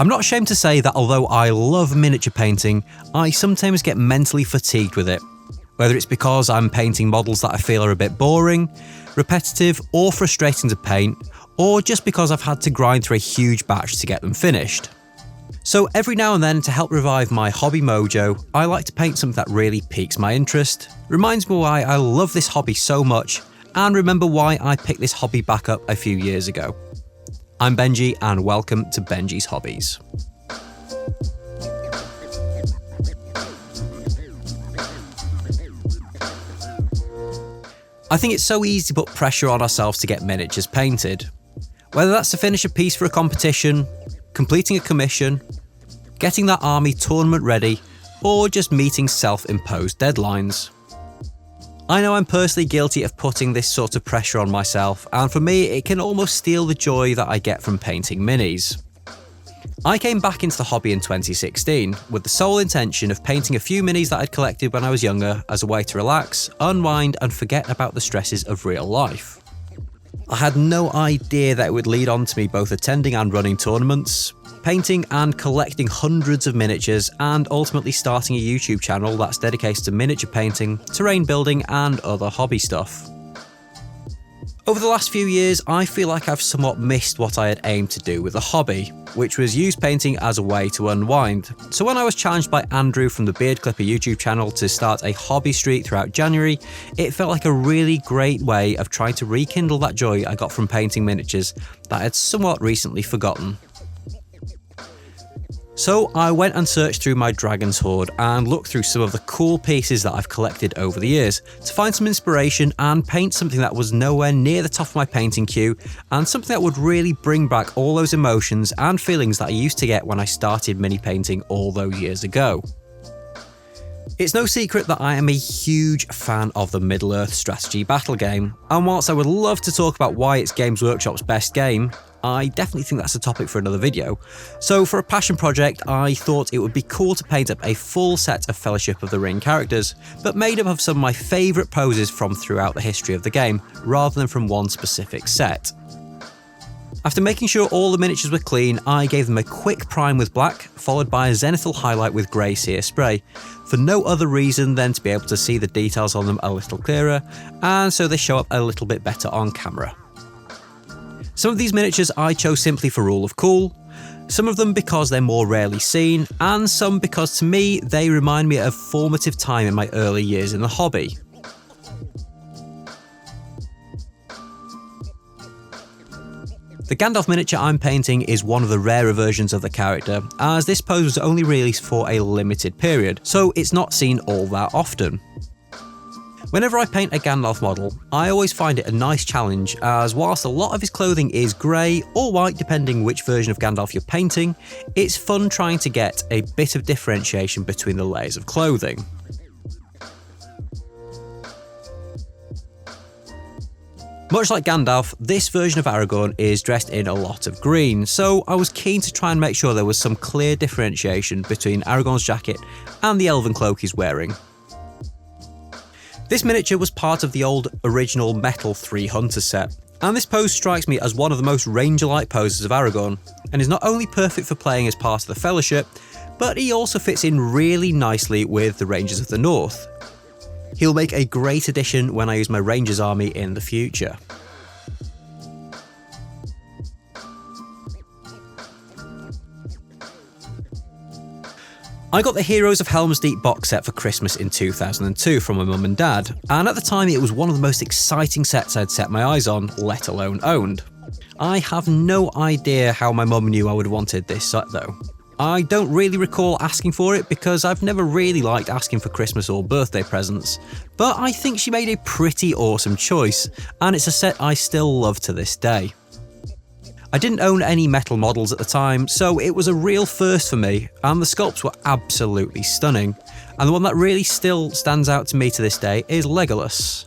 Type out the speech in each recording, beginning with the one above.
I'm not ashamed to say that although I love miniature painting, I sometimes get mentally fatigued with it. Whether it's because I'm painting models that I feel are a bit boring, repetitive, or frustrating to paint, or just because I've had to grind through a huge batch to get them finished. So every now and then, to help revive my hobby mojo, I like to paint something that really piques my interest, reminds me why I love this hobby so much, and remember why I picked this hobby back up a few years ago. I'm Benji, and welcome to Benji's Hobbies. I think it's so easy to put pressure on ourselves to get miniatures painted. Whether that's to finish a piece for a competition, completing a commission, getting that army tournament ready, or just meeting self-imposed deadlines. I know I'm personally guilty of putting this sort of pressure on myself, and for me it can almost steal the joy that I get from painting minis. I came back into the hobby in 2016 with the sole intention of painting a few minis that I'd collected when I was younger as a way to relax, unwind and forget about the stresses of real life. I had no idea that it would lead on to me both attending and running tournaments, painting and collecting hundreds of miniatures, and ultimately starting a YouTube channel that's dedicated to miniature painting, terrain building and other hobby stuff. Over the last few years, I feel like I've somewhat missed what I had aimed to do with the hobby, which was use painting as a way to unwind. So when I was challenged by Andrew from the Beard Clipper YouTube channel to start a hobby streak throughout January, it felt like a really great way of trying to rekindle that joy I got from painting miniatures that I had somewhat recently forgotten. So I went and searched through my Dragon's Hoard and looked through some of the cool pieces that I've collected over the years to find some inspiration and paint something that was nowhere near the top of my painting queue, and something that would really bring back all those emotions and feelings that I used to get when I started mini painting all those years ago. It's no secret that I am a huge fan of the Middle Earth strategy battle game, and whilst I would love to talk about why it's Games Workshop's best game, I definitely think that's a topic for another video. So for a passion project, I thought it would be cool to paint up a full set of Fellowship of the Ring characters, but made up of some of my favourite poses from throughout the history of the game, rather than from one specific set. After making sure all the miniatures were clean, I gave them a quick prime with black, followed by a zenithal highlight with grey sear spray, for no other reason than to be able to see the details on them a little clearer, and so they show up a little bit better on camera. Some of these miniatures I chose simply for rule of cool, some of them because they're more rarely seen, and some because to me they remind me of formative time in my early years in the hobby. The Gandalf miniature I'm painting is one of the rarer versions of the character, as this pose was only released for a limited period, so it's not seen all that often. Whenever I paint a Gandalf model, I always find it a nice challenge, as whilst a lot of his clothing is grey or white depending which version of Gandalf you're painting, it's fun trying to get a bit of differentiation between the layers of clothing. Much like Gandalf, this version of Aragorn is dressed in a lot of green, so I was keen to try and make sure there was some clear differentiation between Aragorn's jacket and the elven cloak he's wearing. This miniature was part of the old original Metal 3 Hunter set, and this pose strikes me as one of the most Ranger-like poses of Aragorn, and is not only perfect for playing as part of the Fellowship, but he also fits in really nicely with the Rangers of the North. He'll make a great addition when I use my Rangers army in the future. I got the Heroes of Helm's Deep box set for Christmas in 2002 from my mum and dad, and at the time it was one of the most exciting sets I'd set my eyes on, let alone owned. I have no idea how my mum knew I would have wanted this set though. I don't really recall asking for it because I've never really liked asking for Christmas or birthday presents, but I think she made a pretty awesome choice, and it's a set I still love to this day. I didn't own any metal models at the time, so it was a real first for me, and the sculpts were absolutely stunning, and the one that really still stands out to me to this day is Legolas.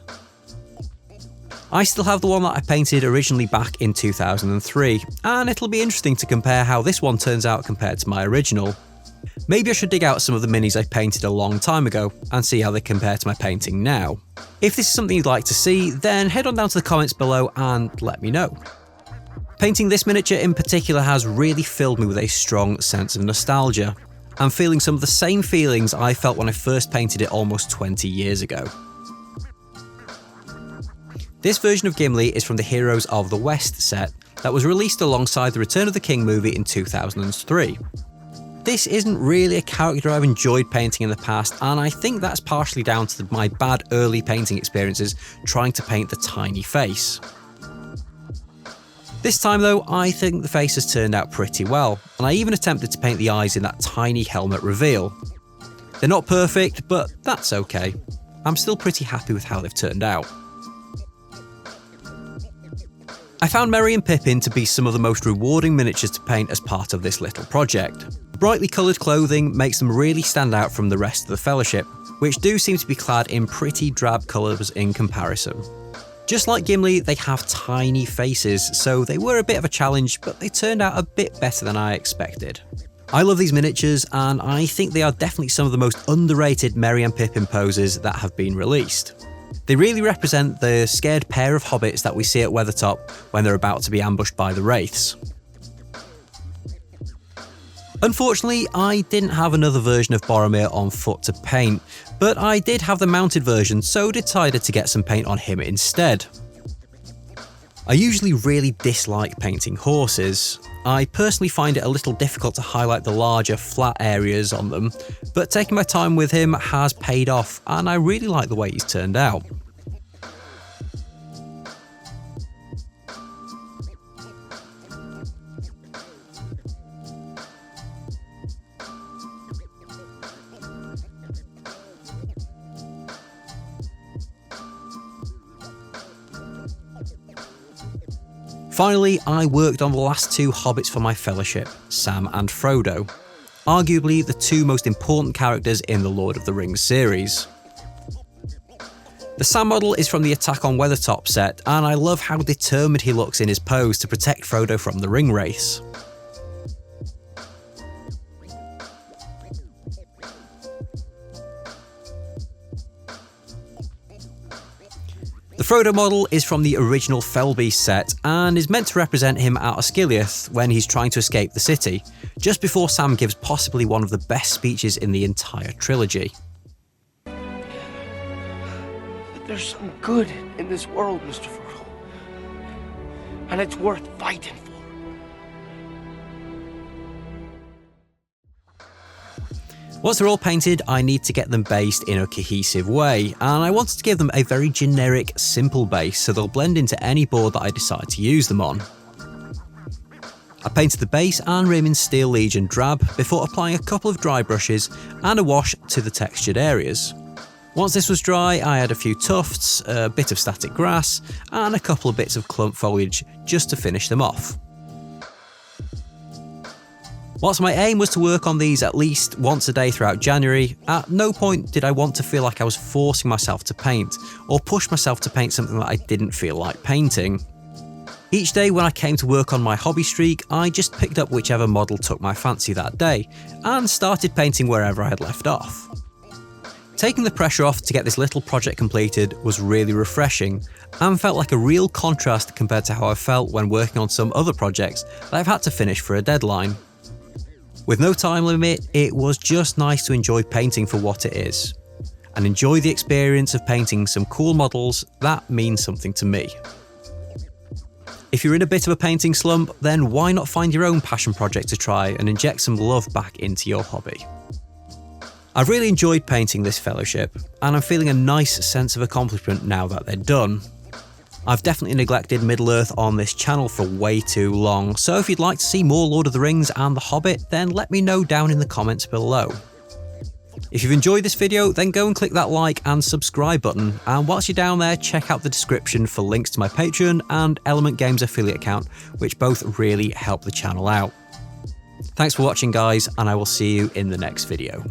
I still have the one that I painted originally back in 2003, and it'll be interesting to compare how this one turns out compared to my original. Maybe I should dig out some of the minis I painted a long time ago and see how they compare to my painting now. If this is something you'd like to see, then head on down to the comments below and let me know. Painting this miniature in particular has really filled me with a strong sense of nostalgia. I'm feeling some of the same feelings I felt when I first painted it almost 20 years ago. This version of Gimli is from the Heroes of the West set that was released alongside the Return of the King movie in 2003. This isn't really a character I've enjoyed painting in the past, and I think that's partially down to my bad early painting experiences trying to paint the tiny face. This time though, I think the face has turned out pretty well, and I even attempted to paint the eyes in that tiny helmet reveal. They're not perfect, but that's okay. I'm still pretty happy with how they've turned out. I found Merry and Pippin to be some of the most rewarding miniatures to paint as part of this little project. Brightly coloured clothing makes them really stand out from the rest of the Fellowship, which do seem to be clad in pretty drab colours in comparison. Just like Gimli, they have tiny faces, so they were a bit of a challenge, but they turned out a bit better than I expected. I love these miniatures, and I think they are definitely some of the most underrated Merry and Pippin poses that have been released. They really represent the scared pair of hobbits that we see at Weathertop when they're about to be ambushed by the wraiths. Unfortunately, I didn't have another version of Boromir on foot to paint, but I did have the mounted version, so decided to get some paint on him instead. I usually really dislike painting horses. I personally find it a little difficult to highlight the larger, flat areas on them, but taking my time with him has paid off, and I really like the way he's turned out. Finally, I worked on the last two hobbits for my Fellowship, Sam and Frodo, arguably the two most important characters in the Lord of the Rings series. The Sam model is from the Attack on Weathertop set, and I love how determined he looks in his pose to protect Frodo from the ring wraiths. The Frodo model is from the original Fellbeast set and is meant to represent him at Osgiliath when he's trying to escape the city, just before Sam gives possibly one of the best speeches in the entire trilogy. But there's some good in this world, Mr. Frodo, and it's worth fighting for. Once they're all painted, I need to get them based in a cohesive way, and I wanted to give them a very generic, simple base so they'll blend into any board that I decide to use them on. I painted the base and rim in Steel Legion drab before applying a couple of dry brushes and a wash to the textured areas. Once this was dry, I had a few tufts, a bit of static grass, and a couple of bits of clump foliage just to finish them off. Whilst my aim was to work on these at least once a day throughout January, at no point did I want to feel like I was forcing myself to paint, or push myself to paint something that I didn't feel like painting. Each day when I came to work on my hobby streak, I just picked up whichever model took my fancy that day, and started painting wherever I had left off. Taking the pressure off to get this little project completed was really refreshing, and felt like a real contrast compared to how I felt when working on some other projects that I've had to finish for a deadline. With no time limit, it was just nice to enjoy painting for what it is, and enjoy the experience of painting some cool models that mean something to me. If you're in a bit of a painting slump, then why not find your own passion project to try and inject some love back into your hobby? I've really enjoyed painting this Fellowship, and I'm feeling a nice sense of accomplishment now that they're done. I've definitely neglected Middle Earth on this channel for way too long, so if you'd like to see more Lord of the Rings and The Hobbit, then let me know down in the comments below. If you've enjoyed this video, then go and click that like and subscribe button, and whilst you're down there, check out the description for links to my Patreon and Element Games affiliate account, which both really help the channel out. Thanks for watching guys, and I will see you in the next video.